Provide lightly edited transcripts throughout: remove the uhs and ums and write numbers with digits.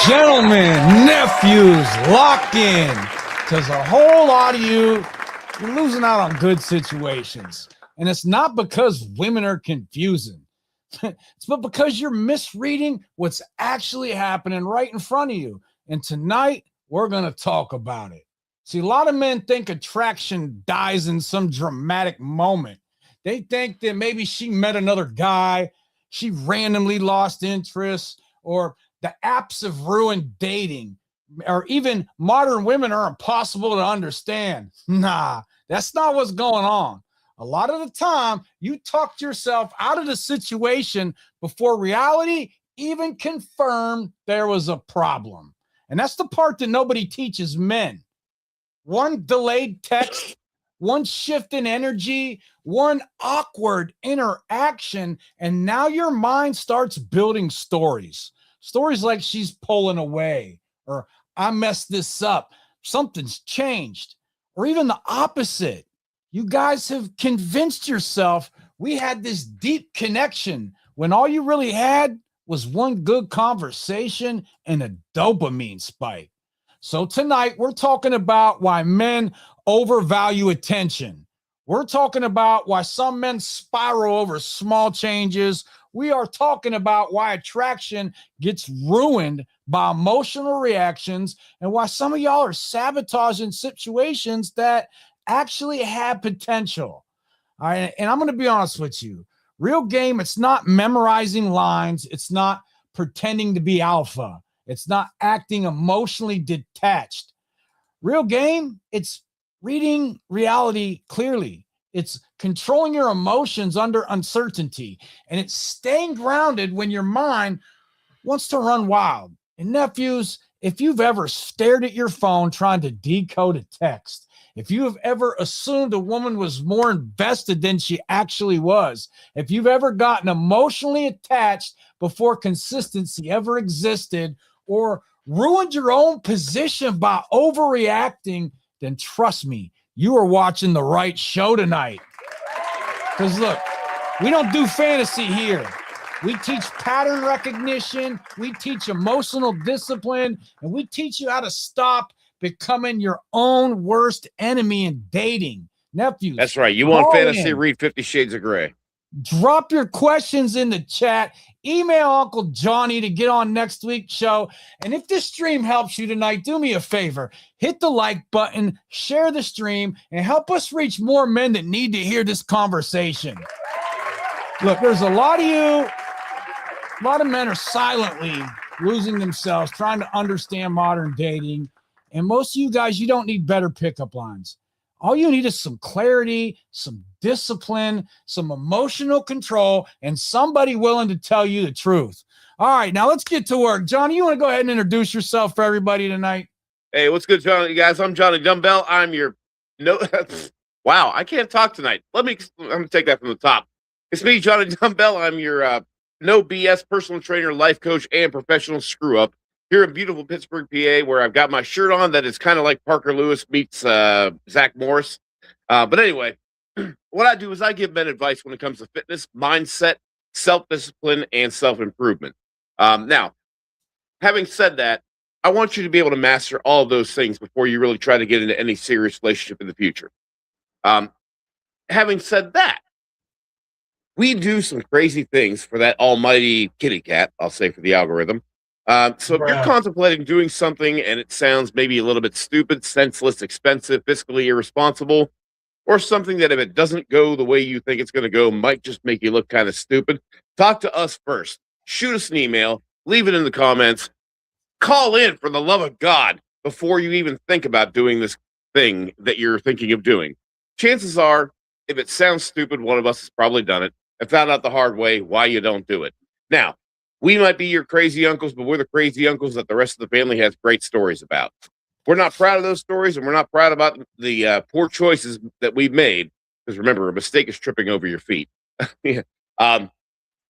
Gentlemen, nephews, lock in, because a whole lot of you're losing out on good situations. And it's not because women are confusing. It's but because you're misreading what's actually happening right in front of you. And tonight, we're going to talk about it. See, a lot of men think attraction dies in some dramatic moment. They think that maybe she met another guy, she randomly lost interest, or the apps have ruined dating, or even modern women are impossible to understand. Nah, that's not what's going on. A lot of the time, you talked yourself out of the situation before reality even confirmed there was a problem. And that's the part that nobody teaches men. One delayed text, one shift in energy, one awkward interaction, and now your mind starts building stories. Stories like she's pulling away, or I messed this up, something's changed, or even the opposite. You guys have convinced yourself we had this deep connection when all you really had was one good conversation and a dopamine spike. So tonight we're talking about why men overvalue attention. We're talking about why some men spiral over small changes. We are talking about why attraction gets ruined by emotional reactions and why some of y'all are sabotaging situations that actually have potential. All right. And I'm going to be honest with you. Real game, it's not memorizing lines. It's not pretending to be alpha. It's not acting emotionally detached. Real game, it's reading reality clearly. It's controlling your emotions under uncertainty. And it's staying grounded when your mind wants to run wild. And nephews, if you've ever stared at your phone trying to decode a text, if you have ever assumed a woman was more invested than she actually was, if you've ever gotten emotionally attached before consistency ever existed, or ruined your own position by overreacting, then trust me, you are watching the right show tonight. Because look, we don't do fantasy here. We teach pattern recognition, we teach emotional discipline, and we teach you how to stop becoming your own worst enemy in dating. Nephews. That's right. You want fantasy, read 50 Shades of Grey. Drop your questions in the chat. Email Uncle Johnny to get on next week's show. And if this stream helps you tonight, do me a favor. Hit the like button, share the stream, and help us reach more men that need to hear this conversation. Look, there's a lot of you, a lot of men are silently losing themselves, trying to understand modern dating. And most of you guys, you don't need better pickup lines. All you need is some clarity, some discipline, some emotional control, and somebody willing to tell you the truth. All right, now let's get to work. Johnny, you want to go ahead and introduce yourself for everybody tonight? Hey, what's good, Johnny, guys? I'm Johnny Dumbbell. I'm your wow, I can't talk tonight. I'm gonna take that from the top. It's me, Johnny Dumbbell. I'm your no BS personal trainer, life coach, and professional screw up here in beautiful Pittsburgh, PA, where I've got my shirt on that is kind of like Parker Lewis meets Zach Morris. But anyway, what I do is I give men advice when it comes to fitness, mindset, self-discipline, and self-improvement. Now, having said that, I want you to be able to master all of those things before you really try to get into any serious relationship in the future. Having said that, we do some crazy things for that almighty kitty cat, I'll say, for the algorithm. So if you're contemplating doing something and it sounds maybe a little bit stupid, senseless, expensive, fiscally irresponsible, or something that if it doesn't go the way you think it's going to go might just make you look kind of stupid, talk to us first. Shoot us an email, leave it in the comments, call in for the love of God before you even think about doing this thing that you're thinking of doing. Chances are, if it sounds stupid, one of us has probably done it and found out the hard way why you don't do it. Now, we might be your crazy uncles, but we're the crazy uncles that the rest of the family has great stories about. We're not proud of those stories, and we're not proud about the poor choices that we've made. Because remember, a mistake is tripping over your feet. But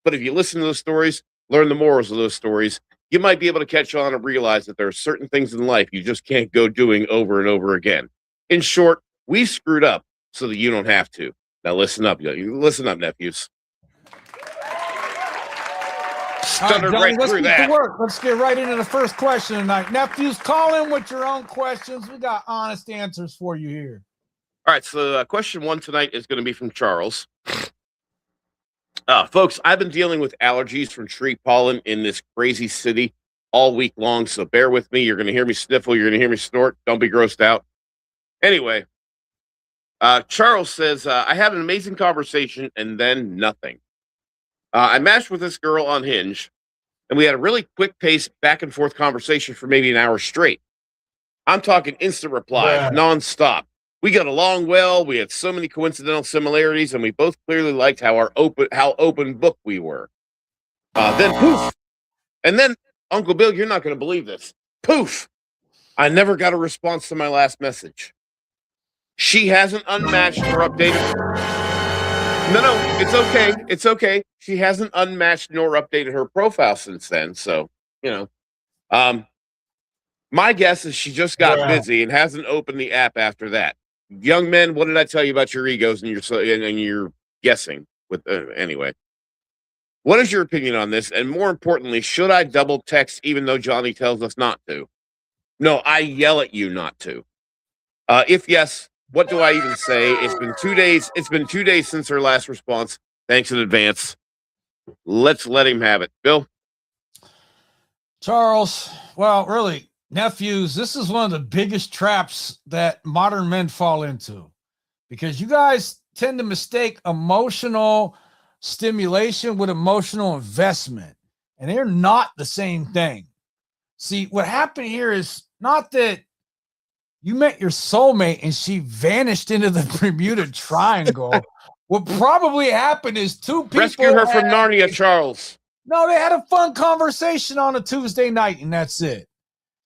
if you listen to those stories, learn the morals of those stories, you might be able to catch on and realize that there are certain things in life you just can't go doing over and over again. In short, we screwed up so that you don't have to. Now listen up, listen up, nephews. Stuttered Johnny, right let's through get to that. work. Let's get right into the first question tonight. Nephews, call in with your own questions. We got honest answers for you here. All right, so question one tonight is going to be from Charles. Folks, I've been dealing with allergies from tree pollen in this crazy city all week long, so bear with me. You're going to hear me sniffle. You're going to hear me snort. Don't be grossed out. Anyway, Charles says, I had an amazing conversation and then nothing. I matched with this girl on Hinge, and we had a really quick pace back and forth conversation for maybe an hour straight. I'm talking instant replies, nonstop. We got along well. We had so many coincidental similarities, and we both clearly liked how open book we were. Then poof, and then Uncle Bill, you're not going to believe this. Poof! I never got a response to my last message. She hasn't unmatched nor updated. No, it's okay. It's okay. She hasn't unmatched nor updated her profile since then. So, my guess is she just got busy and hasn't opened the app after that. Young men, what did I tell you about your egos and your guessing? With anyway, what is your opinion on this? And more importantly, should I double text even though Johnny tells us not to? No, I yell at you not to. If yes, what do I even say? It's been 2 days. It's been 2 days since her last response. Thanks in advance. Let's let him have it. Bill? Charles, well, really, nephews, this is one of the biggest traps that modern men fall into because you guys tend to mistake emotional stimulation with emotional investment, and they're not the same thing. See, what happened here is not that you met your soulmate and she vanished into the Bermuda Triangle. What probably happened is two people rescue her from Narnia, Charles. No, they had a fun conversation on a Tuesday night, and that's it.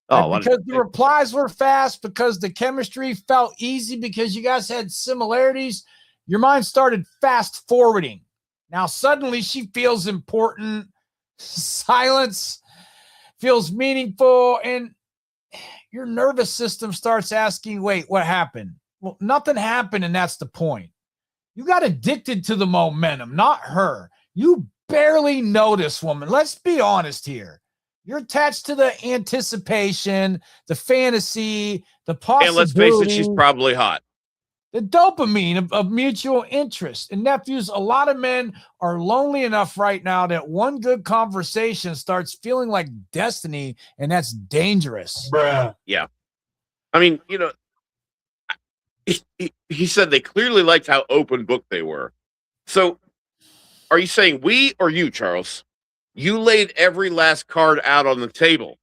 Because the replies were fast, because the chemistry felt easy, because you guys had similarities, your mind started fast forwarding. Now, suddenly she feels important. Silence feels meaningful, and your nervous system starts asking, wait, what happened? Well, nothing happened, and that's the point. You got addicted to the momentum, not her. You barely know this woman. Let's be honest here. You're attached to the anticipation, the fantasy, the possibility. And let's face it, she's probably hot. The dopamine of mutual interest. And nephews, a lot of men are lonely enough right now that one good conversation starts feeling like destiny, and that's dangerous. Bruh. Yeah. I mean, he said they clearly liked how open book they were. So are you saying we or you, Charles? You laid every last card out on the table.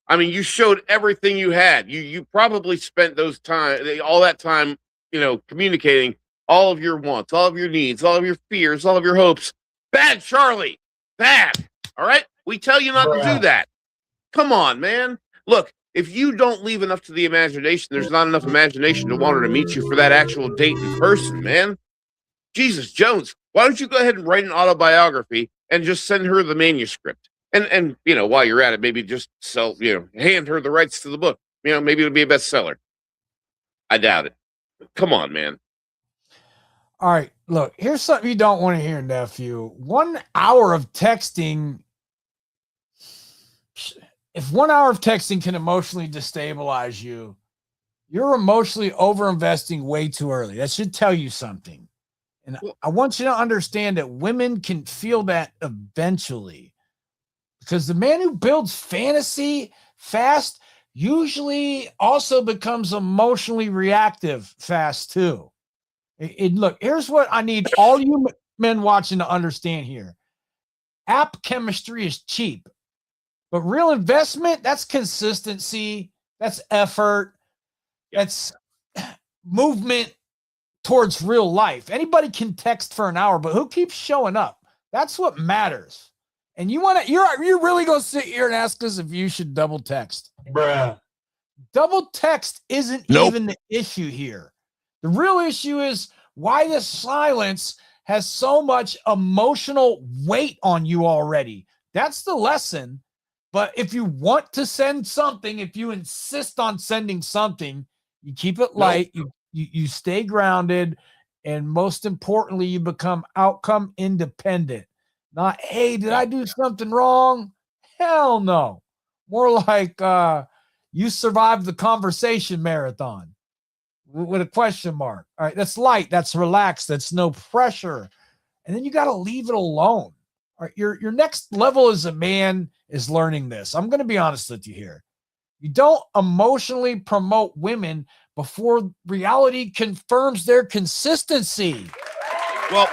I mean, you showed everything you had. You probably spent all that time, communicating all of your wants, all of your needs, all of your fears, all of your hopes. Bad, Charlie. Bad. All right? We tell you not to do that. Come on, man. Look, if you don't leave enough to the imagination, there's not enough imagination to want her to meet you for that actual date in person, man. Jesus Jones, why don't you go ahead and write an autobiography and just send her the manuscript? And while you're at it, maybe just hand her the rights to the book. Maybe it'll be a bestseller. I doubt it. Come on, man. All right, look, here's something you don't want to hear, nephew. 1 hour of texting, if 1 hour of texting can emotionally destabilize you, you're emotionally overinvesting way too early. That should tell you something. And I want you to understand that women can feel that eventually, because the man who builds fantasy fast usually also becomes emotionally reactive fast too. Look, here's what I need all you men watching to understand here. App chemistry is cheap, but real investment, that's consistency, that's effort, that's movement towards real life. Anybody can text for an hour, but who keeps showing up? That's what matters. And you're really gonna sit here and ask us if you should double text? Bruh. Double text isn't even the issue here. The real issue is why the silence has so much emotional weight on you already. That's the lesson. But if you want to send something, if you insist on sending something, you keep it light, you stay grounded, and most importantly, you become outcome independent. Not, hey, did I do something wrong? Hell no. More like you survived the conversation marathon with a question mark. All right, that's light, that's relaxed, that's no pressure. And then you got to leave it alone. All right, your next level as a man is learning this. I'm going to be honest with you here. You don't emotionally promote women before reality confirms their consistency. Well,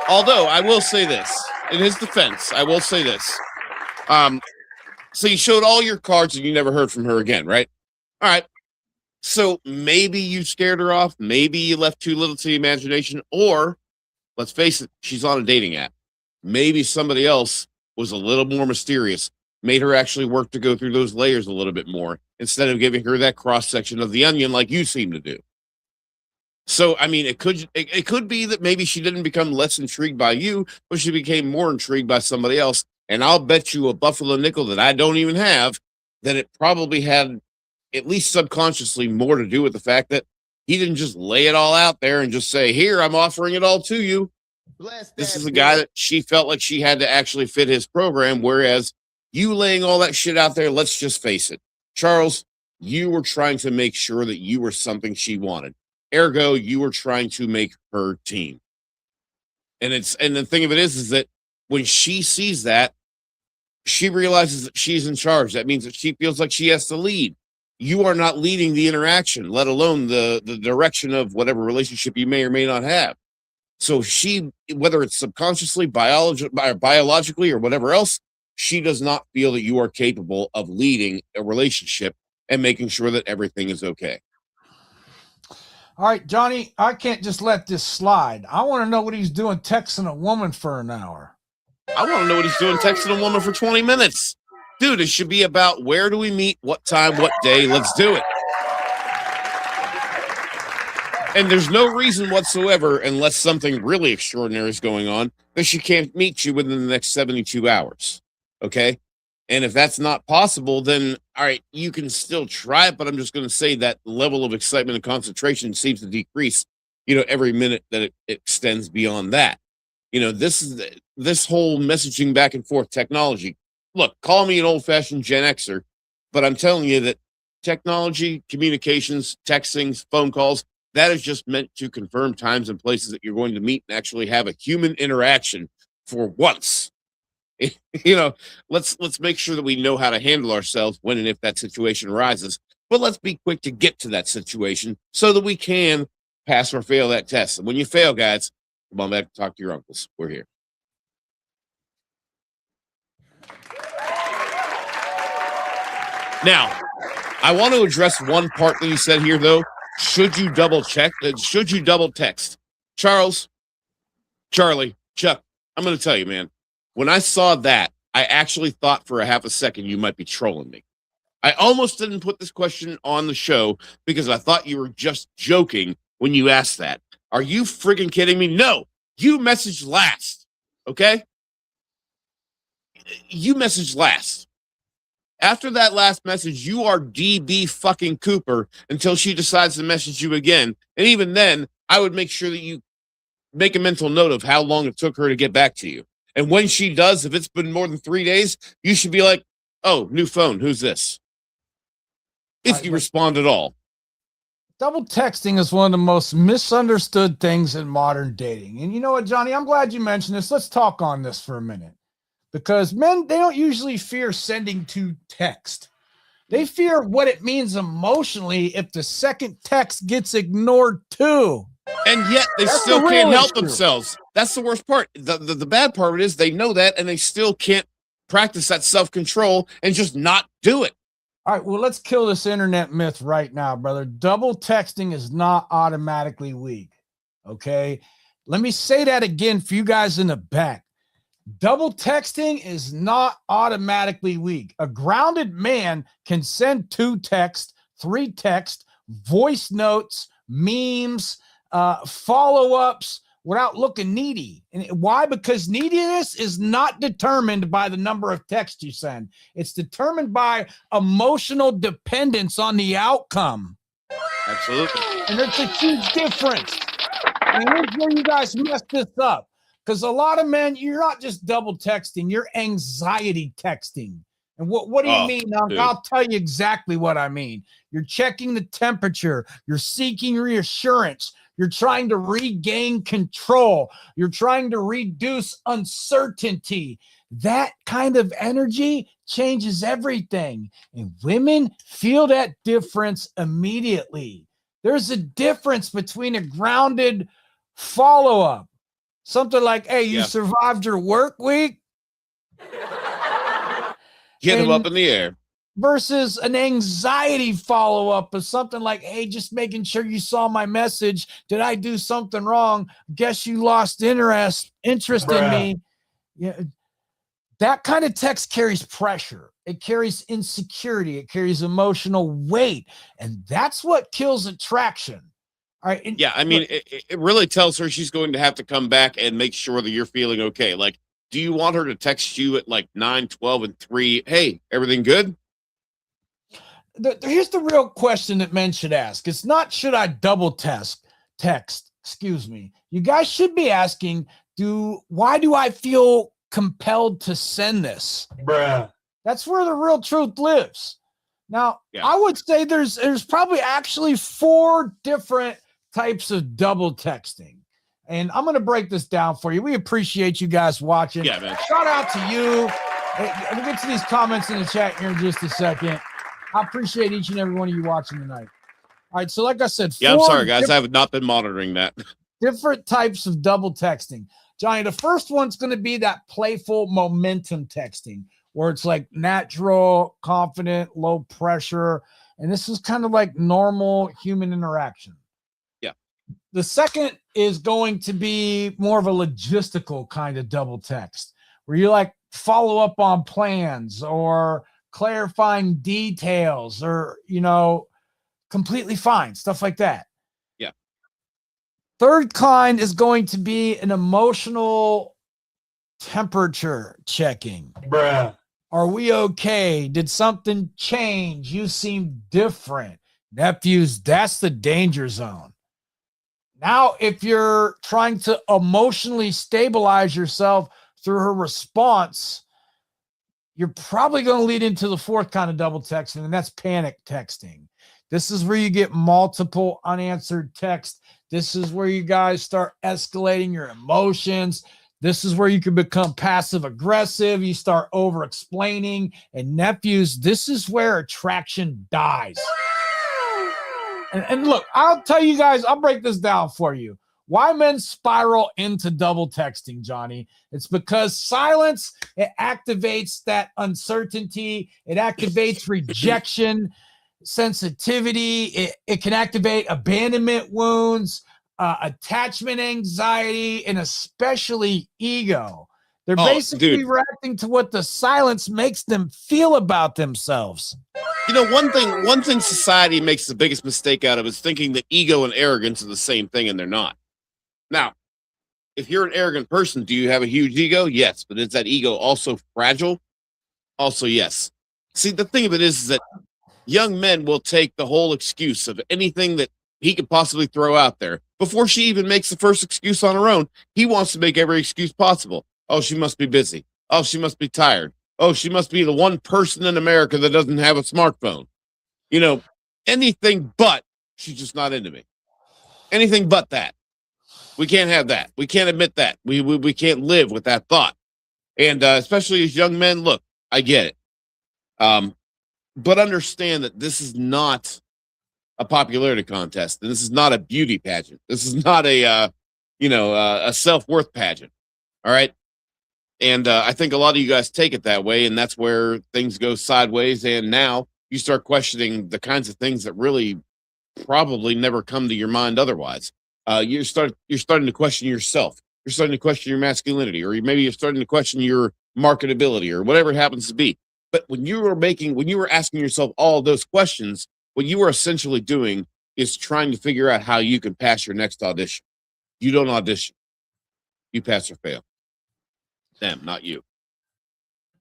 although I will say this in his defense, I will say this. So you showed all your cards and you never heard from her again, right? All right. So maybe you scared her off. Maybe you left too little to the imagination. Or let's face it, she's on a dating app. Maybe somebody else was a little more mysterious, made her actually work to go through those layers a little bit more instead of giving her that cross section of the onion like you seem to do. So, I mean, it could be that maybe she didn't become less intrigued by you, but she became more intrigued by somebody else. And I'll bet you a buffalo nickel that I don't even have that it probably had, at least subconsciously, more to do with the fact that he didn't just lay it all out there and just say, "Here, I'm offering it all to you." This is a guy that she felt like she had to actually fit his program, whereas you laying all that shit out there, let's just face it, Charles, you were trying to make sure that you were something she wanted. Ergo, you were trying to make her team. And the thing of it is that when she sees that, she realizes that she's in charge. That means that she feels like she has to lead. You are not leading the interaction, let alone the direction of whatever relationship you may or may not have. So she, whether it's subconsciously, biologically, or whatever else, she does not feel that you are capable of leading a relationship and making sure that everything is okay. All right, Johnny, I can't just let this slide. I want to know what he's doing texting a woman for an hour. I want to know what he's doing texting a woman for 20 minutes. Dude, it should be about where do we meet, what time, what day, let's do it. And there's no reason whatsoever, unless something really extraordinary is going on, that she can't meet you within the next 72 hours. Okay? And if that's not possible, then, all right, you can still try it, but I'm just going to say that level of excitement and concentration seems to decrease, every minute that it extends beyond that. This whole messaging back and forth technology. Look, call me an old-fashioned Gen Xer, but I'm telling you that technology, communications, texting, phone calls, that is just meant to confirm times and places that you're going to meet and actually have a human interaction for once. Let's make sure that we know how to handle ourselves when and if that situation arises. But let's be quick to get to that situation so that we can pass or fail that test. And when you fail, guys, come on back to talk to your uncles. We're here. Now, I want to address one part that you said here, though. Should you double check? Should you double text? Charlie, Chuck, I'm going to tell you, man, when I saw that, I actually thought for a half a second you might be trolling me. I almost didn't put this question on the show because I thought you were just joking when you asked that. Are you friggin' kidding me? No, you messaged last. Okay? You messaged last. After that last message, you are DB fucking Cooper until she decides to message you again. And even then, I would make sure that you make a mental note of how long it took her to get back to you. And when she does, if it's been more than 3 days, you should be like, "Oh, new phone. Who's this?" If you respond at all. Double texting is one of the most misunderstood things in modern dating. And you know what, Johnny? I'm glad you mentioned this. Let's talk on this for a minute. Because men, they don't usually fear sending to text. They fear what it means emotionally if the second text gets ignored too. And yet they still can't help themselves. That's the worst part. The bad part is they know that and they still can't practice that self-control and just not do it. All right, well, let's kill this internet myth right now, brother. Double texting is not automatically weak, okay? Let me say that again for you guys in the back. Double texting is not automatically weak. A grounded man can send 2 texts, 3 texts, voice notes, memes, follow-ups without looking needy. And why? Because neediness is not determined by the number of texts you send. It's determined by emotional dependence on the outcome. Absolutely. And there's a huge difference. And here's where you guys mess this up. Because a lot of men, you're not just double texting, you're anxiety texting. And what do you mean? I'll tell you exactly what I mean. You're checking the temperature, you're seeking reassurance, you're trying to regain control, you're trying to reduce uncertainty. That kind of energy changes everything. And women feel that difference immediately. There's a difference between a grounded follow-up. Something like, hey, you survived your work week? Get him up in the air. Versus an anxiety follow-up of something like, hey, just making sure you saw my message. Did I do something wrong? Guess you lost interest in me. Yeah. That kind of text carries pressure. It carries insecurity. It carries emotional weight. And that's what kills attraction. All right. And I mean, it really tells her she's going to have to come back and make sure that you're feeling okay. Like, do you want her to text you at like 9, 12, and 3? Hey, everything good? Here's the real question that men should ask. It's not, should I double text? Excuse me. You guys should be asking, why do I feel compelled to send this? That's where the real truth lives. Now, I would say there's probably actually 4 different types of double texting. And I'm going to break this down for you. We appreciate you guys watching. Yeah, man. Shout out to you. We'll get to these comments in the chat here in just a second. I appreciate each and every one of you watching tonight. All right, so like I said, I'm sorry, guys. I have not been monitoring that. Different types of double texting. Johnny, the first one's going to be that playful momentum texting, where it's like natural, confident, low pressure. And this is kind of like normal human interaction. Yeah. The second is going to be more of a logistical kind of double text, where you like follow up on plans or clarifying details or, completely fine, stuff like that. Yeah. Third kind is going to be an emotional temperature checking. Are we okay? Did something change? You seem different. Nephews, that's the danger zone. Now, if you're trying to emotionally stabilize yourself through her response, you're probably going to lead into the fourth kind of double texting, and that's panic texting. This is where you get multiple unanswered texts. This is where you guys start escalating your emotions. This is where you can become passive aggressive. You start over explaining. And nephews, this is where attraction dies. And look, I'll tell you guys, I'll break this down for you. Why men spiral into double texting, Johnny? It's because silence, it activates that uncertainty. It activates rejection, sensitivity. It can activate abandonment wounds, attachment anxiety, and especially ego. They're basically reacting to what the silence makes them feel about themselves. One thing society makes the biggest mistake out of is thinking that ego and arrogance are the same thing, and they're not. Now, if you're an arrogant person, do you have a huge ego? Yes. But is that ego also fragile? Also, yes. See, the thing of it is that young men will take the whole excuse of anything that he could possibly throw out there. Before she even makes the first excuse on her own, he wants to make every excuse possible. Oh, she must be busy. Oh, she must be tired. Oh, she must be the one person in America that doesn't have a smartphone. Anything but she's just not into me. Anything but that. We can't have that. We can't admit that. We can't live with that thought. And especially as young men, look, I get it. But understand that this is not a popularity contest, and this is not a beauty pageant. This is not a self-worth pageant. All right. And I think a lot of you guys take it that way, and that's where things go sideways. And now you start questioning the kinds of things that really probably never come to your mind otherwise. You're starting to question yourself. You're starting to question your masculinity, or maybe you're starting to question your marketability, or whatever it happens to be. But when you were asking yourself all of those questions, what you were essentially doing is trying to figure out how you can pass your next audition. You don't audition. You pass or fail. Them, not you.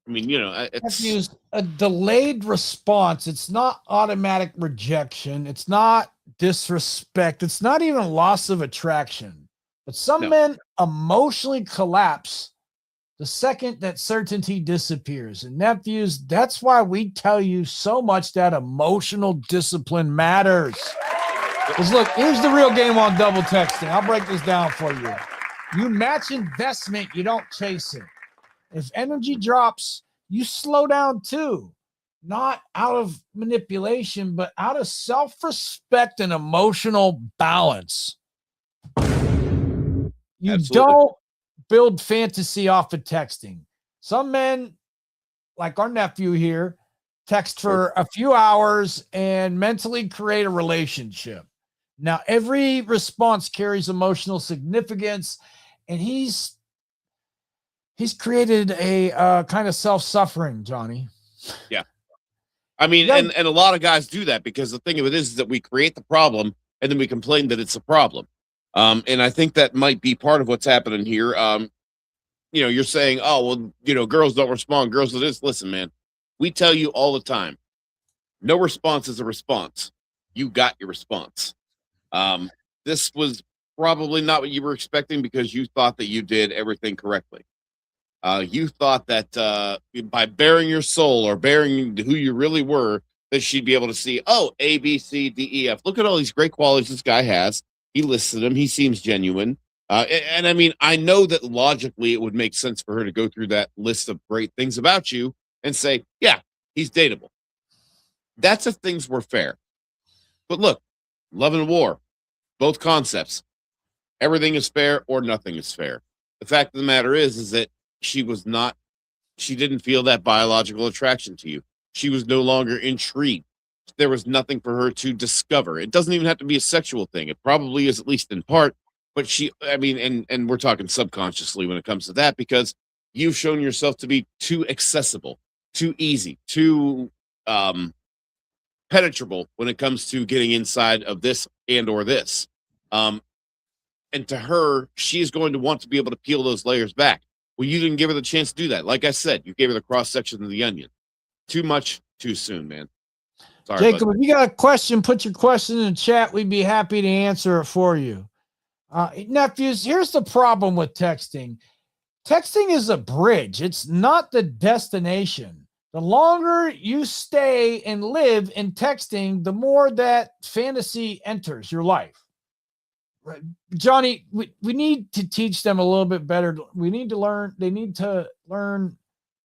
I mean, I've used a delayed response. It's not automatic rejection. It's not disrespect. It's not even loss of attraction. But some men emotionally collapse the second that certainty disappears. And nephews, that's why we tell you so much that emotional discipline matters. Because look, here's the real game on double texting. I'll break this down for you. You match investment, you don't chase it. If energy drops, you slow down too. Not out of manipulation, but out of self-respect and emotional balance. You don't build fantasy off of texting. Some men, like our nephew here, text for a few hours and mentally create a relationship. Now, every response carries emotional significance, and he's created a kind of self-suffering, Johnny. Yeah. I mean, and a lot of guys do that because the thing of it is that we create the problem and then we complain that it's a problem. And I think that might be part of what's happening here. You're saying, oh, well, girls don't respond. Girls do this. Listen, man, we tell you all the time, no response is a response. You got your response. This was probably not what you were expecting because you thought that you did everything correctly. You thought that by bearing your soul or bearing who you really were, that she'd be able to see, oh, A, B, C, D, E, F. Look at all these great qualities this guy has. He listed them. He seems genuine. And I mean, I know that logically it would make sense for her to go through that list of great things about you and say, yeah, he's dateable. That's if things were fair. But look, love and war, both concepts. Everything is fair or nothing is fair. The fact of the matter is that she didn't feel that biological attraction to you. She was no longer intrigued. There was nothing for her to discover. It doesn't even have to be a sexual thing. It probably is, at least in part, but and we're talking subconsciously when it comes to that, because you've shown yourself to be too accessible, too easy, too penetrable when it comes to getting inside of this and or this. And to her, she's going to want to be able to peel those layers back. Well, you didn't give her the chance to do that. Like I said, you gave her the cross section of the onion. Too much, too soon, man. Sorry, Jacob, if you got a question, put your question in the chat. We'd be happy to answer it for you. Nephews, here's the problem with texting. Texting is a bridge. It's not the destination. The longer you stay and live in texting, the more that fantasy enters your life. Right. Johnny, we need to teach them a little bit better. They need to learn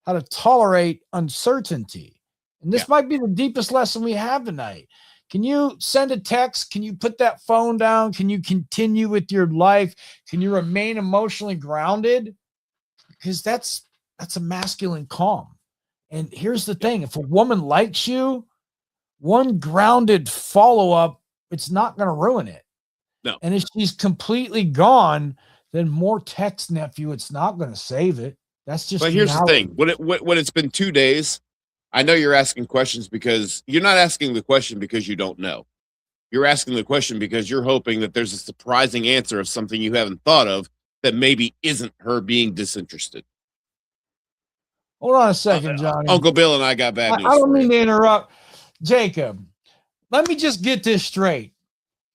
how to tolerate uncertainty. And this might be the deepest lesson we have tonight. Can you send a text? Can you put that phone down? Can you continue with your life? Can you remain emotionally grounded? Because that's a masculine calm. And here's the thing. If a woman likes you, one grounded follow-up, it's not going to ruin it. No. And if she's completely gone, then more text, nephew, it's not going to save it. That's just. But here's the thing: when it's been 2 days, I know you're asking questions because you're not asking the question because you don't know. You're asking the question because you're hoping that there's a surprising answer of something you haven't thought of that maybe isn't her being disinterested. Hold on a second, Johnny. Uncle Bill and I got bad news. I don't mean to interrupt, Jacob. Let me just get this straight.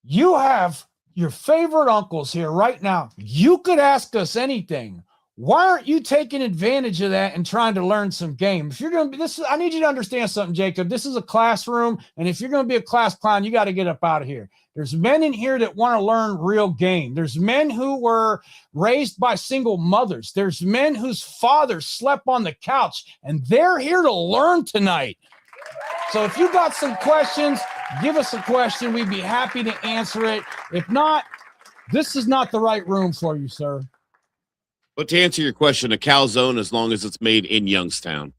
You have your favorite uncles here right now. You could ask us anything. Why aren't you taking advantage of that and trying to learn some game? If you're going to be I need you to understand something, Jacob. This is a classroom, and if you're going to be a class clown, you got to get up out of here. There's men in here that want to learn real game. There's men who were raised by single mothers. There's men whose fathers slept on the couch, and they're here to learn tonight. So if you got some questions, give us a question. We'd be happy to answer it. If not, this is not the right room for you, sir. But to answer your question, a calzone as long as it's made in Youngstown.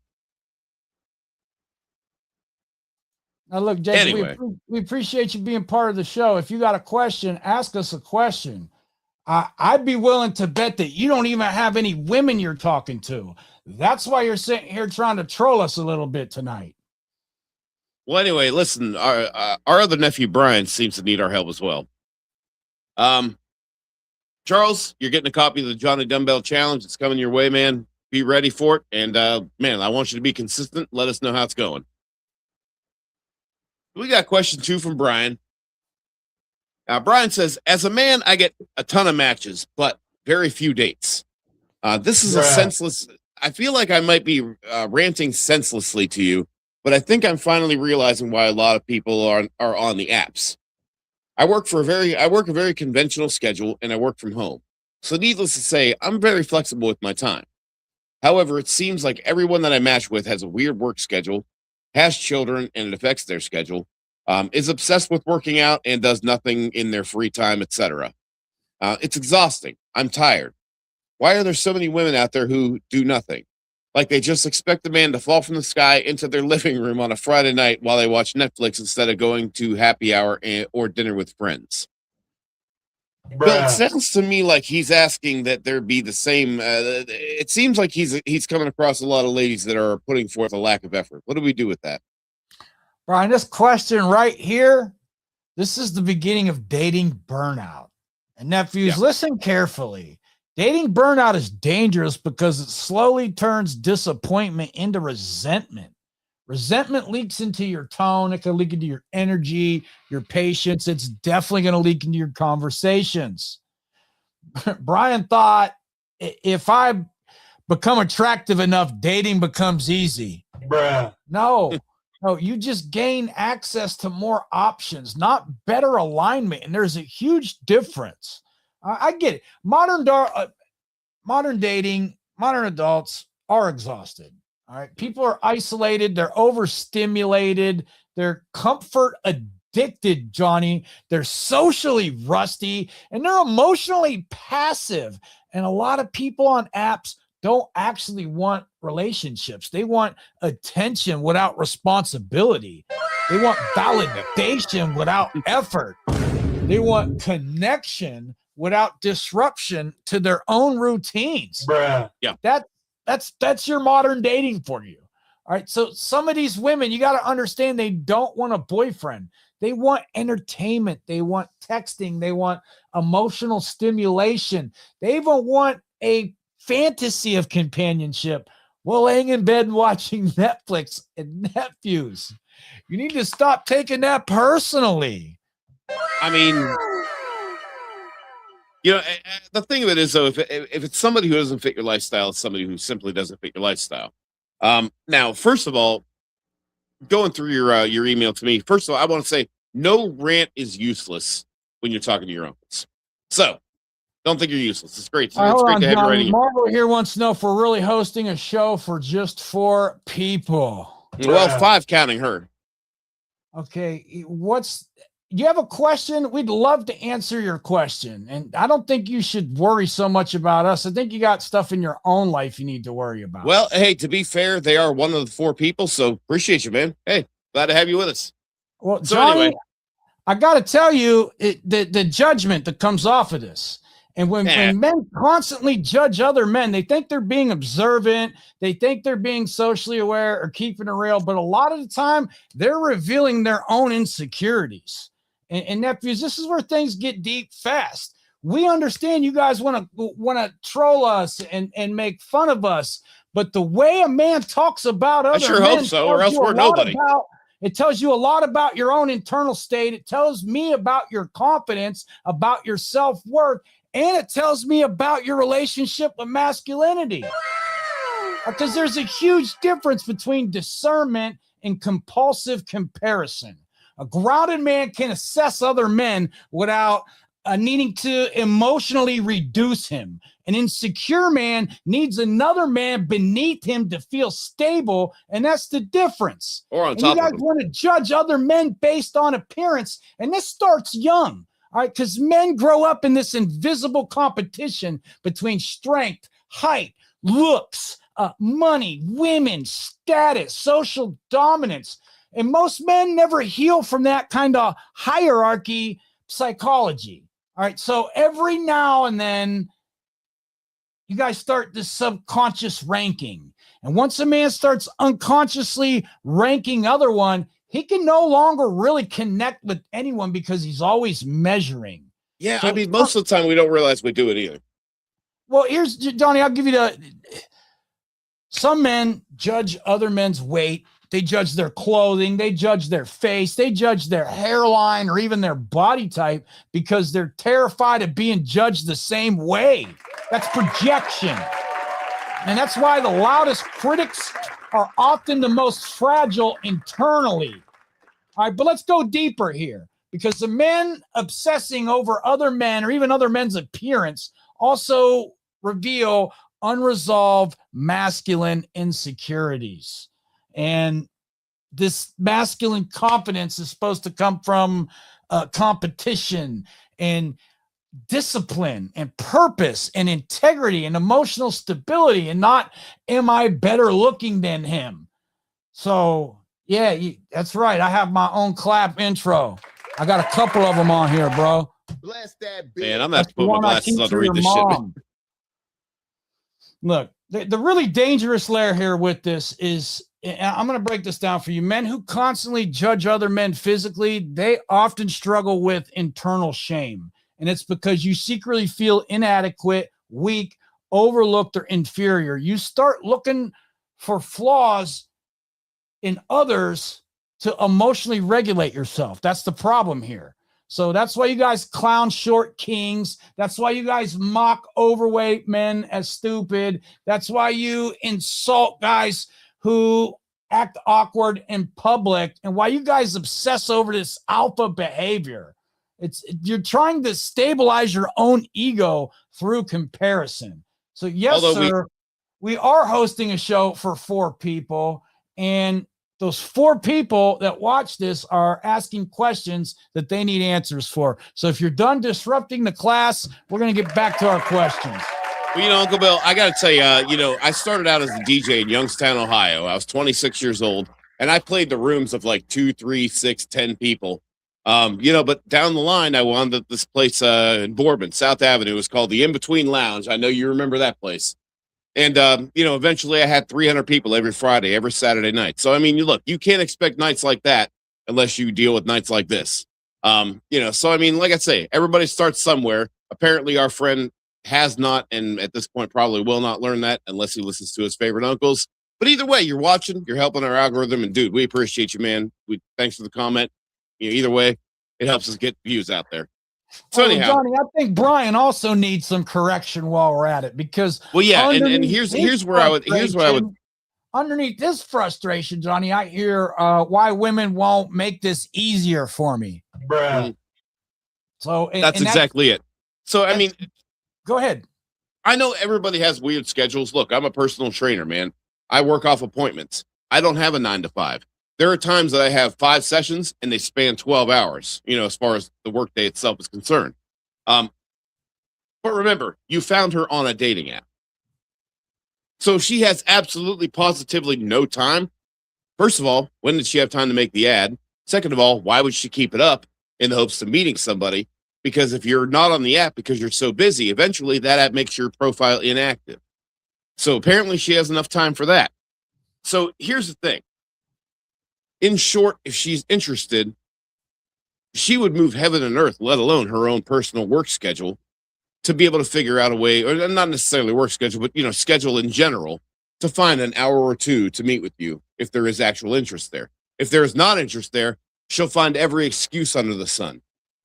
Now, look, Jacob, anyway, we appreciate you being part of the show. If you got a question, ask us a question. I'd be willing to bet that you don't even have any women you're talking to. That's why you're sitting here trying to troll us a little bit tonight. Well, anyway, listen, our other nephew, Brian, seems to need our help as well. Charles, you're getting a copy of the Johnny Dumbbell Challenge. It's coming your way, man. Be ready for it. And, man, I want you to be consistent. Let us know how it's going. We got question 2 from Brian. Brian says, as a man, I get a ton of matches, but very few dates. This is a senseless. I feel like I might be ranting senselessly to you, but I think I'm finally realizing why a lot of people are on the apps. I work a very conventional schedule, and I work from home. So needless to say, I'm very flexible with my time. However, it seems like everyone that I match with has a weird work schedule, has children, and it affects their schedule, is obsessed with working out and does nothing in their free time, etc. It's exhausting. I'm tired. Why are there so many women out there who do nothing? Like they just expect a man to fall from the sky into their living room on a Friday night while they watch Netflix instead of going to happy hour or dinner with friends. Bill, it sounds to me like he's asking that there be the same. It seems like he's coming across a lot of ladies that are putting forth a lack of effort. What do we do with that? Brian, this question right here, this is the beginning of dating burnout. And nephews, listen carefully. Dating burnout is dangerous because it slowly turns disappointment into resentment. Resentment leaks into your tone. It can leak into your energy, your patience. It's definitely going to leak into your conversations. Brian thought if I become attractive enough, dating becomes easy. No, you just gain access to more options, not better alignment. And there's a huge difference. I get it. Modern dating, modern adults are exhausted. All right. People are isolated. They're overstimulated. They're comfort addicted, Johnny. They're socially rusty and they're emotionally passive. And a lot of people on apps don't actually want relationships. They want attention without responsibility. They want validation without effort. They want connection without disruption to their own routines. Yeah. That's your modern dating for you. All right. So some of these women, you got to understand, they don't want a boyfriend. They want entertainment. They want texting. They want emotional stimulation. They even want a fantasy of companionship while laying in bed and watching Netflix. And nephews, you need to stop taking that personally. I mean, the thing of it is, though, if it's somebody who doesn't fit your lifestyle, it's somebody who simply doesn't fit your lifestyle. Now, first of all, going through your email to me, first of all, I want to say no rant is useless when you're talking to your uncles. So don't think you're useless. It's great. It's great to have you writing. Marvel here wants to know if we're really hosting a show for just 4 people. Well, 5 counting her. Okay, you have a question? We'd love to answer your question. And I don't think you should worry so much about us. I think you got stuff in your own life you need to worry about. Well, hey, to be fair, they are one of the 4 people, so appreciate you, man. Hey, glad to have you with us. Well, so Johnny, anyway, I got to tell you the judgment that comes off of this. And when men constantly judge other men, they think they're being observant. They think they're being socially aware or keeping it real. But a lot of the time, they're revealing their own insecurities. And nephews, this is where things get deep fast. We understand you guys want to troll us and make fun of us. But the way a man talks about other men, I sure hope so, or else we're nobody. It tells you a lot about your own internal state. It tells me about your confidence, about your self-worth. And it tells me about your relationship with masculinity. Because there's a huge difference between discernment and compulsive comparison. A grounded man can assess other men without needing to emotionally reduce him. An insecure man needs another man beneath him to feel stable, and that's the difference. Or on top of him. You guys want to judge other men based on appearance, and this starts young. All right, because men grow up in this invisible competition between strength, height, looks, money, women, status, social dominance. And most men never heal from that kind of hierarchy psychology. All right, so every now and then, you guys start this subconscious ranking. And once a man starts unconsciously ranking other one, he can no longer really connect with anyone because he's always measuring. Yeah, so, I mean, most of the time we don't realize we do it either. Well, here's, Johnny, I'll give you some men judge other men's weight, They judge their clothing, they judge their face, they judge their hairline or even their body type because they're terrified of being judged the same way. That's projection. And that's why the loudest critics are often the most fragile internally. All right, but let's go deeper here because the men obsessing over other men or even other men's appearance also reveal unresolved masculine insecurities. And this masculine confidence is supposed to come from competition and discipline and purpose and integrity and emotional stability, and not, am I better looking than him? So, yeah, that's right. I have my own clap intro. I got a couple of them on here, bro. Bless that bitch. Man, I'm gonna have to put my glasses on to read this shit. Look, the really dangerous layer here with this is, I'm going to break this down for you. Men who constantly judge other men physically, they often struggle with internal shame. And it's because you secretly feel inadequate, weak, overlooked, or inferior. You start looking for flaws in others to emotionally regulate yourself. That's the problem here. So that's why you guys clown short kings. That's why you guys mock overweight men as stupid. That's why you insult guys who act awkward in public, and why you guys obsess over this alpha behavior. You're trying to stabilize your own ego through comparison. So yes, sir, we are hosting a show for 4 people, and those 4 people that watch this are asking questions that they need answers for. So if you're done disrupting the class, we're going to get back to our questions. Well, Uncle Bill, I got to tell you, I started out as a DJ in Youngstown, Ohio. I was 26 years old, and I played the rooms of like 2, 3, 6, 10 people. But down the line, I wound up this place in Bourbon, South Avenue. It was called the In Between Lounge. I know you remember that place. And, eventually I had 300 people every Friday, every Saturday night. So, I mean, you can't expect nights like that unless you deal with nights like this. So, I mean, like I say, everybody starts somewhere. Apparently our friend has not, and at this point probably will not learn that unless he listens to his favorite uncles. But either way, you're watching, you're helping our algorithm, and dude, we appreciate you, man. Thanks for the comment. Either way, it helps us get views out there. So anyhow, Johnny, I think Brian also needs some correction while we're at it, because and here's where I would underneath this frustration, Johnny, I hear why women won't make this easier for me. Bruh. So that's exactly it. So I mean, go ahead. I know everybody has weird schedules. Look, I'm a personal trainer, man. I work off appointments. I don't have a 9 to 5. There are times that I have 5 sessions and they span 12 hours, as far as the workday itself is concerned. But remember, you found her on a dating app. So she has absolutely positively no time. First of all, when did she have time to make the ad? Second of all, why would she keep it up in the hopes of meeting somebody? Because if you're not on the app because you're so busy, eventually that app makes your profile inactive. So apparently she has enough time for that. So here's the thing. In short, if she's interested, she would move heaven and earth, let alone her own personal work schedule, to be able to figure out a way, or not necessarily work schedule, but schedule in general, to find an hour or 2 to meet with you if there is actual interest there. If there is not interest there, she'll find every excuse under the sun.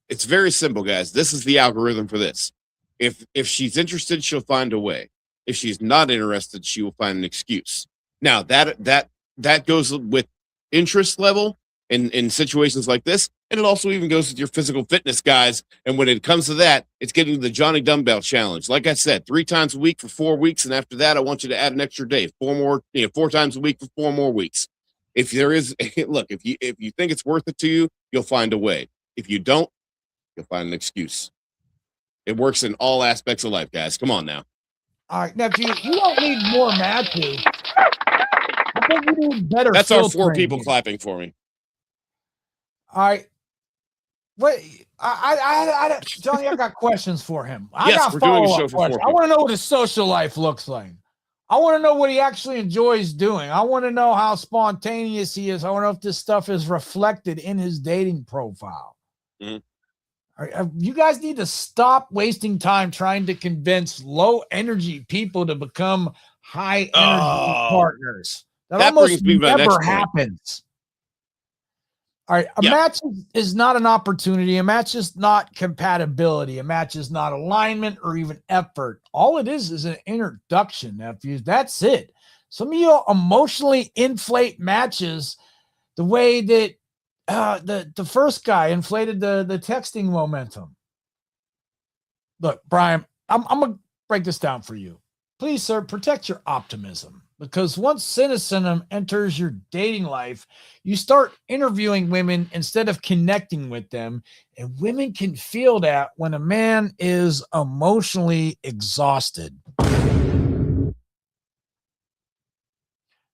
It's very simple, guys. This is the algorithm for this. If she's interested, she'll find a way. If she's not interested, she will find an excuse. Now that goes with interest level in situations like this, and it also even goes with your physical fitness, guys. And when it comes to that, it's getting the Johnny Dumbbell Challenge. Like I said, 3 times a week for 4 weeks, and after that, I want you to add an extra day, 4 times a week for 4 more weeks. If there is, look, if you think it's worth it to you, you'll find a way. If you don't, you'll find an excuse. It works in all aspects of life, guys. Come on now. All right, nephew, you don't need more matches. I think you need better. That's our 4 people clapping for me. All right. Wait, Johnny, I got questions for him. Yes, we're doing a show for 4 people. I want to know what his social life looks like. I want to know what he actually enjoys doing. I want to know how spontaneous he is. I want to know if this stuff is reflected in his dating profile. Mm-hmm. You guys need to stop wasting time trying to convince low energy people to become high energy partners. That That almost brings me to my next never point. happens. All right, a Yeah. match is not an opportunity. A match is not compatibility. A match is not alignment or even effort. All it is an introduction, nephews. That's it. Some of you emotionally inflate matches the way that the first guy inflated the texting momentum. Look, Brian, I'm gonna break this down for you. Please, sir, protect your optimism, because once cynicism enters your dating life, you start interviewing women instead of connecting with them. And women can feel that when a man is emotionally exhausted.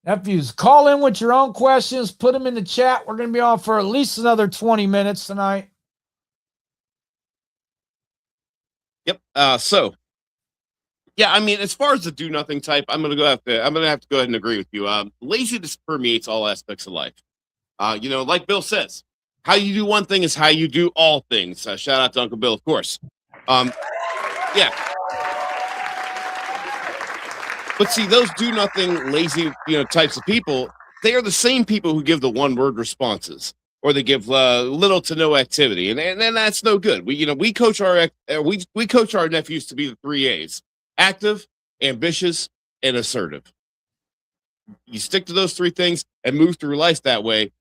Nephews, call in with your own questions, put them in the chat. We're going to be on for at least another 20 minutes tonight. Yep. Yeah, I mean, as far as the do nothing type, I'm gonna have to go ahead and agree with you. Laziness permeates all aspects of life. Like Bill says, how you do one thing is how you do all things. Shout out to Uncle Bill, of course. Yeah. But see, those do nothing, lazy, types of people, they are the same people who give the one word responses, or they give little to no activity, and then that's no good. We coach we coach our nephews to be the 3 A's: active, ambitious, and assertive. You stick to those 3 things and move through life that way.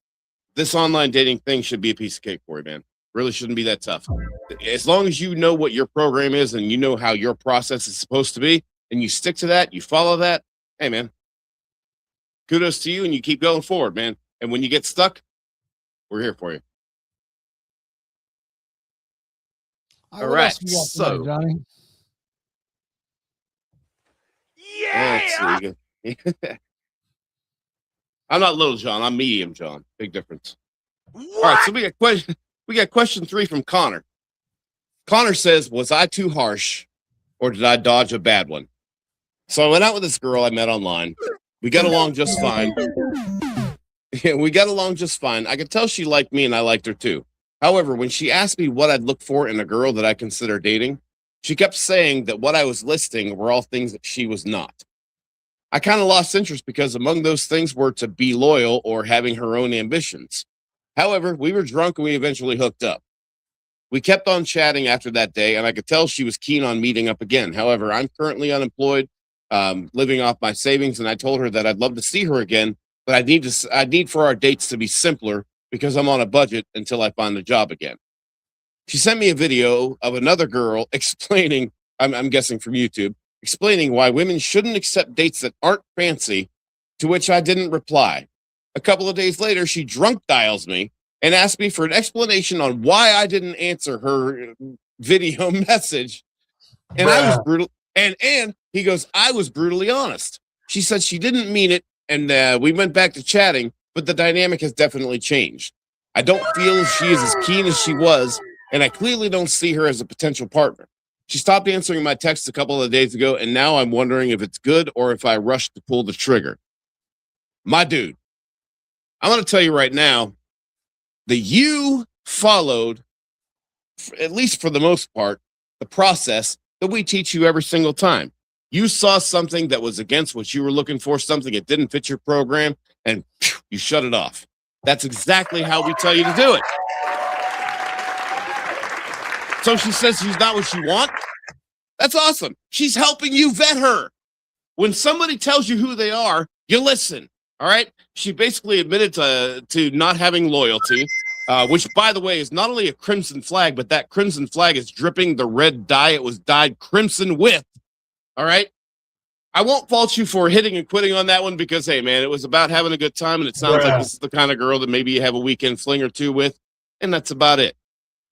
This online dating thing should be a piece of cake for you, man. Really shouldn't be that tough. As long as you know what your program is and you know how your process is supposed to be, and you stick to that, you follow that, hey, man, kudos to you, and you keep going forward, man. And when you get stuck, we're here for you. All right. So, Johnny? Yeah. I'm not Little John. I'm Medium John. Big difference. What? All right. So we got question 3 from Connor. Connor says, "Was I too harsh, or did I dodge a bad one?" So I went out with this girl I met online. We got along just fine. We got along just fine. I could tell she liked me and I liked her too. However, when she asked me what I'd look for in a girl that I consider dating, she kept saying that what I was listing were all things that she was not. I kind of lost interest because among those things were to be loyal or having her own ambitions. However, we were drunk and we eventually hooked up. We kept on chatting after that day, and I could tell she was keen on meeting up again. However, I'm currently unemployed, living off my savings, and I told her that I'd love to see her again, but I need for our dates to be simpler because I'm on a budget until I find a job again. She sent me a video of another girl explaining, I'm guessing from YouTube, explaining why women shouldn't accept dates that aren't fancy, to which I didn't reply. A couple of days later, she drunk dials me and asked me for an explanation on why I didn't answer her video message. And I was brutal. And he goes, I was brutally honest. She said she didn't mean it. And we went back to chatting, but the dynamic has definitely changed. I don't feel she is as keen as she was, and I clearly don't see her as a potential partner. She stopped answering my texts a couple of days ago, and now I'm wondering if it's good or if I rushed to pull the trigger. My dude, I'm going to tell you right now that you followed, at least for the most part, the process that we teach you every single time. You saw something that was against what you were looking for, something that didn't fit your program, and you shut it off. That's exactly how we tell you to do it. So she says she's not what you want. That's awesome. She's helping you vet her. When somebody tells you who they are, you listen. All right. She basically admitted to not having loyalty, which, by the way, is not only a crimson flag, but that crimson flag is dripping the red dye it was dyed crimson with. All right. I won't fault you for hitting and quitting on that one because, hey, man, it was about having a good time. And it sounds like this is the kind of girl that maybe you have a weekend fling or two with. And that's about it.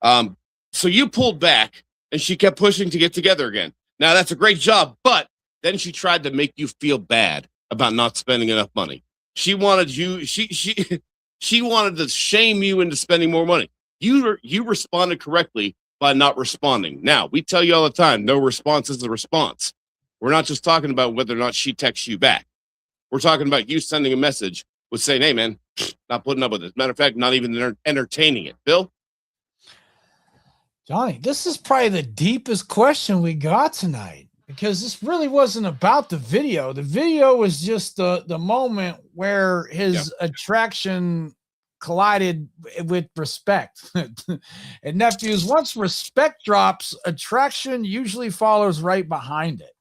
So you pulled back and she kept pushing to get together again. Now, that's a great job. But then she tried to make you feel bad about not spending enough money. She wanted you. She wanted to shame you into spending more money. You responded correctly by not responding. Now, we tell you all the time, no response is a response. We're not just talking about whether or not she texts you back. We're talking about you sending a message with saying, hey, man, not putting up with it. Matter of fact, not even entertaining it. Bill? Johnny, this is probably the deepest question we got tonight, because this really wasn't about the video. The video was just the moment where his attraction collided with respect. And nephews, once respect drops, attraction usually follows right behind it.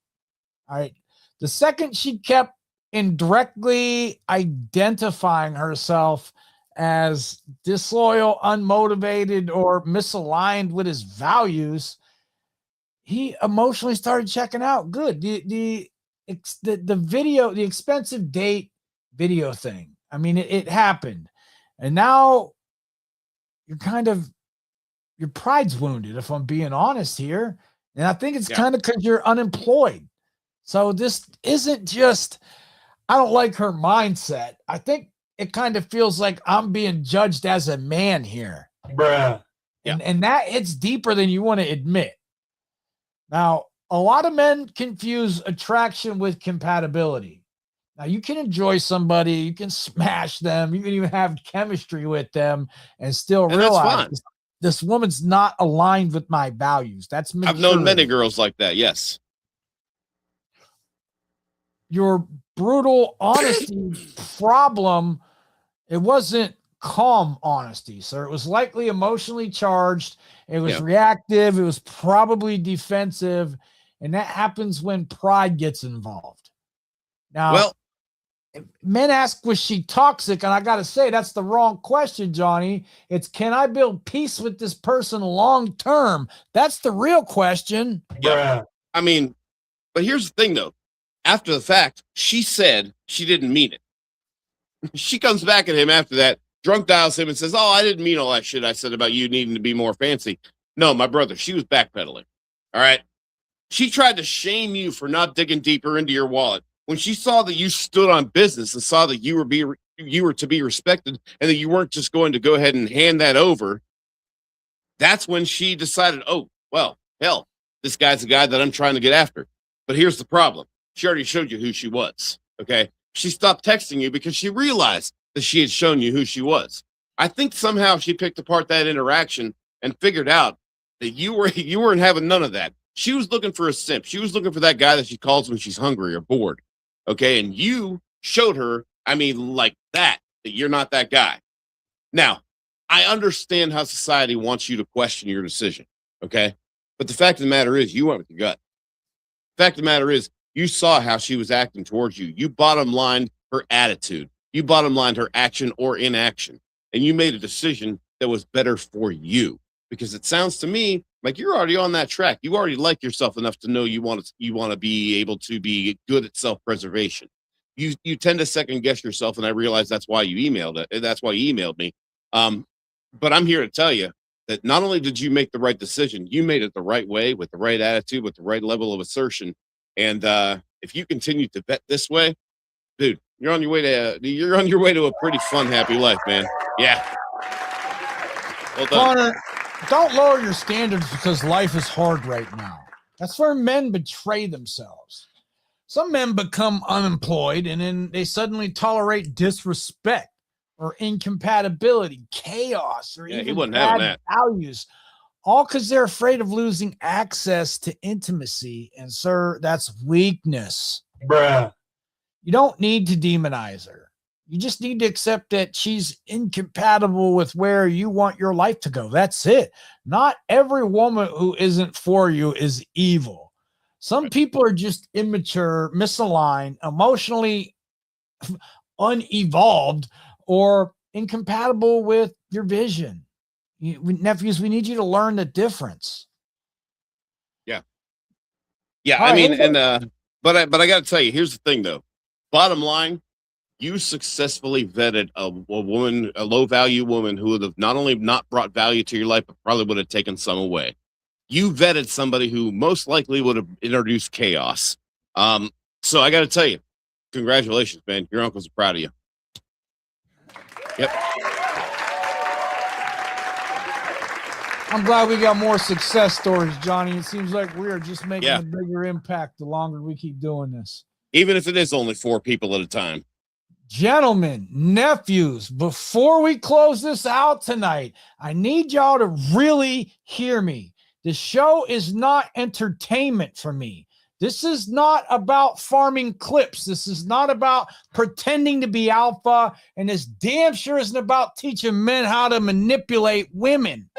All right. The second she kept indirectly identifying herself as disloyal, unmotivated, or misaligned with his values, he emotionally started checking out. Good. The video, the expensive date video thing. I mean, it happened. And now you're kind of, your pride's wounded, if I'm being honest here. And I think it's kind of because you're unemployed. So this isn't just, I don't like her mindset. I think it kind of feels like I'm being judged as a man here. Bruh. And that hits deeper than you want to admit. Now, a lot of men confuse attraction with compatibility. Now, you can enjoy somebody, you can smash them, you can even have chemistry with them and still realize this woman's not aligned with my values. That's maturity. I've known many girls like that, yes. Your brutal honesty problem, it wasn't calm honesty, sir. It was likely emotionally charged. It was reactive. It was probably defensive. And that happens when pride gets involved. Now, men ask, was she toxic? And I got to say, that's the wrong question, Johnny. It's, can I build peace with this person long term? That's the real question. Yeah. I mean, but here's the thing, though. After the fact, she said she didn't mean it. She comes back at him after that, drunk dials him and says, oh, I didn't mean all that shit I said about you needing to be more fancy. No, my brother, she was backpedaling. All right. She tried to shame you for not digging deeper into your wallet. When she saw that you stood on business and saw that you were to be respected and that you weren't just going to go ahead and hand that over, that's when she decided, oh, well, hell, this guy's the guy that I'm trying to get after. But here's the problem. She already showed you who she was, okay? She stopped texting you because she realized that she had shown you who she was. I think somehow she picked apart that interaction and figured out that you weren't having none of that. She was looking for a simp. She was looking for that guy that she calls when she's hungry or bored, okay? And you showed her, I mean, like that you're not that guy. Now, I understand how society wants you to question your decision, okay? But the fact of the matter is, you went with your gut. The fact of the matter is, you saw how she was acting towards you. You bottom lined her attitude. You bottom lined her action or inaction. And you made a decision that was better for you. Because it sounds to me like you're already on that track. You already like yourself enough to know you want to be able to be good at self-preservation. You tend to second guess yourself, and I realize that's why you emailed it. That's why you emailed me. But I'm here to tell you that not only did you make the right decision, you made it the right way, with the right attitude, with the right level of assertion. And if you continue to bet this way, dude, you're on your way to a pretty fun, happy life, man. Yeah. Well done. Connor, don't lower your standards because life is hard right now. That's where men betray themselves. Some men become unemployed and then they suddenly tolerate disrespect or incompatibility, chaos, or even bad values. All because they're afraid of losing access to intimacy. And sir, that's weakness. Bruh. You don't need to demonize her. You just need to accept that she's incompatible with where you want your life to go. That's it. Not every woman who isn't for you is evil. Some people are just immature, misaligned, emotionally unevolved, or incompatible with your vision. Nephews, we need you to learn the difference. Yeah. I mean, but I got to tell you, here's the thing, though. Bottom line, you successfully vetted a woman, a low value woman who would have not only not brought value to your life, but probably would have taken some away. You vetted somebody who most likely would have introduced chaos. So I got to tell you, congratulations, man. Your uncles are proud of you. Yep. I'm glad we got more success stories, Johnny. It seems like we are just making a bigger impact the longer we keep doing this. Even if it is only 4 people at a time. Gentlemen, nephews, before we close this out tonight, I need y'all to really hear me. The show is not entertainment for me. This is not about farming clips. This is not about pretending to be alpha. And this damn sure isn't about teaching men how to manipulate women.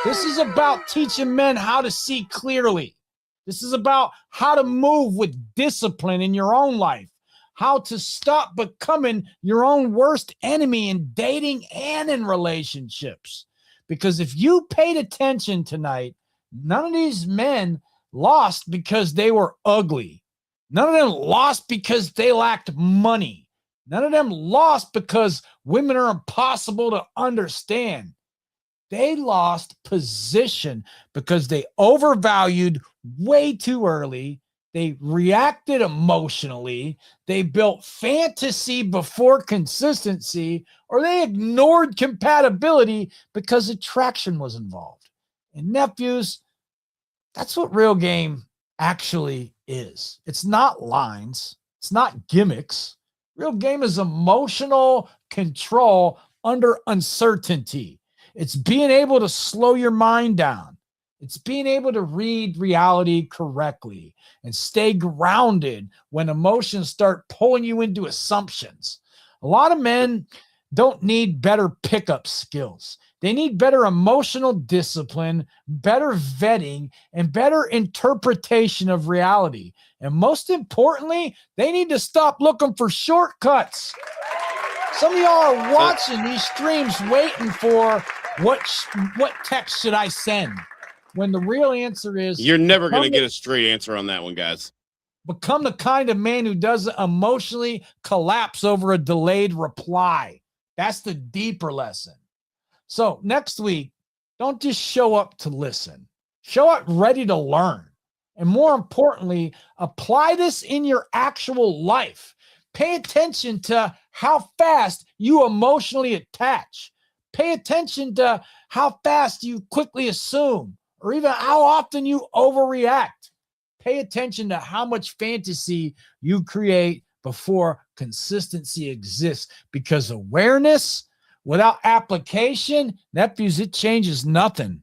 This is about teaching men how to see clearly. This is about how to move with discipline in your own life, how to stop becoming your own worst enemy in dating and in relationships. Because if you paid attention tonight, none of these men lost because they were ugly. None of them lost because they lacked money. None of them lost because women are impossible to understand. They lost position because they overvalued way too early. They reacted emotionally. They built fantasy before consistency, or they ignored compatibility because attraction was involved. And nephews, that's what real game actually is. It's not lines. It's not gimmicks. Real game is emotional control under uncertainty. It's being able to slow your mind down. It's being able to read reality correctly and stay grounded when emotions start pulling you into assumptions. A lot of men don't need better pickup skills. They need better emotional discipline, better vetting, and better interpretation of reality. And most importantly, they need to stop looking for shortcuts. Some of y'all are watching these streams waiting for what text should I send? When the real answer is you're never going to get a straight answer on that one, guys. Become the kind of man who doesn't emotionally collapse over a delayed reply. That's the deeper lesson. So next week, don't just show up to listen. Show up ready to learn. And more importantly, apply this in your actual life. Pay attention to how fast you emotionally attach. Pay attention to how fast you quickly assume, or even how often you overreact. Pay attention to how much fantasy you create before consistency exists, because awareness without application, nephews, it changes nothing.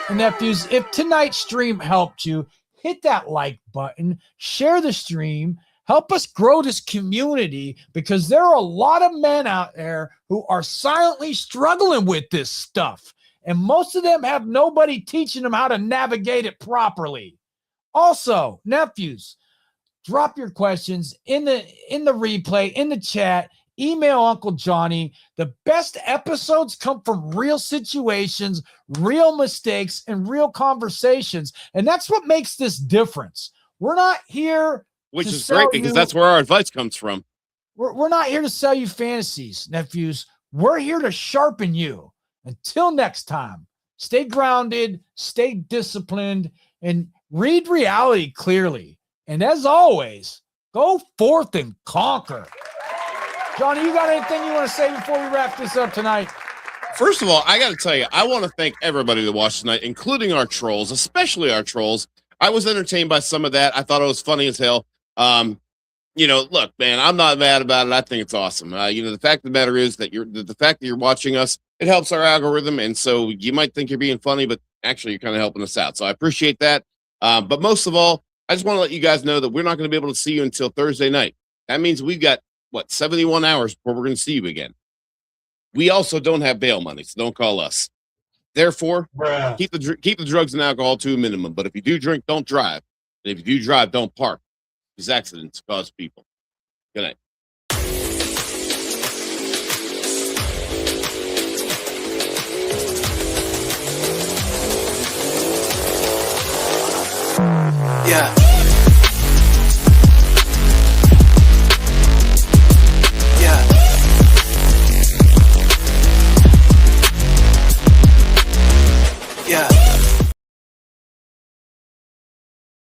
And nephews, if tonight's stream helped you, hit that like button, share the stream, help us grow this community, because there are a lot of men out there who are silently struggling with this stuff. And most of them have nobody teaching them how to navigate it properly. Also, nephews, drop your questions in the replay, in the chat. Email Uncle Johnny. The best episodes come from real situations, real mistakes, and real conversations. And that's what makes this difference. We're not here which is great, because that's where our advice comes from. We're not here to sell you fantasies, nephews. We're here to sharpen you. Until next time, stay grounded, stay disciplined, and read reality clearly. And as always, go forth and conquer. Johnny, you got anything you want to say before we wrap this up tonight? First of all, I got to tell you, I want to thank everybody that watched tonight, including our trolls, especially our trolls. I was entertained by some of that. I thought it was funny as hell. Look, man, I'm not mad about it. I think it's awesome. The fact of the matter is that the fact that you're watching us, it helps our algorithm. And so you might think you're being funny, but actually you're kind of helping us out. So I appreciate that. But most of all, I just want to let you guys know that we're not going to be able to see you until Thursday night. That means we've got 71 hours before we're going to see you again. We also don't have bail money, so don't call us. Therefore, keep the drugs and alcohol to a minimum. But if you do drink, don't drive. And if you do drive, don't park, because accidents cause people. Good night.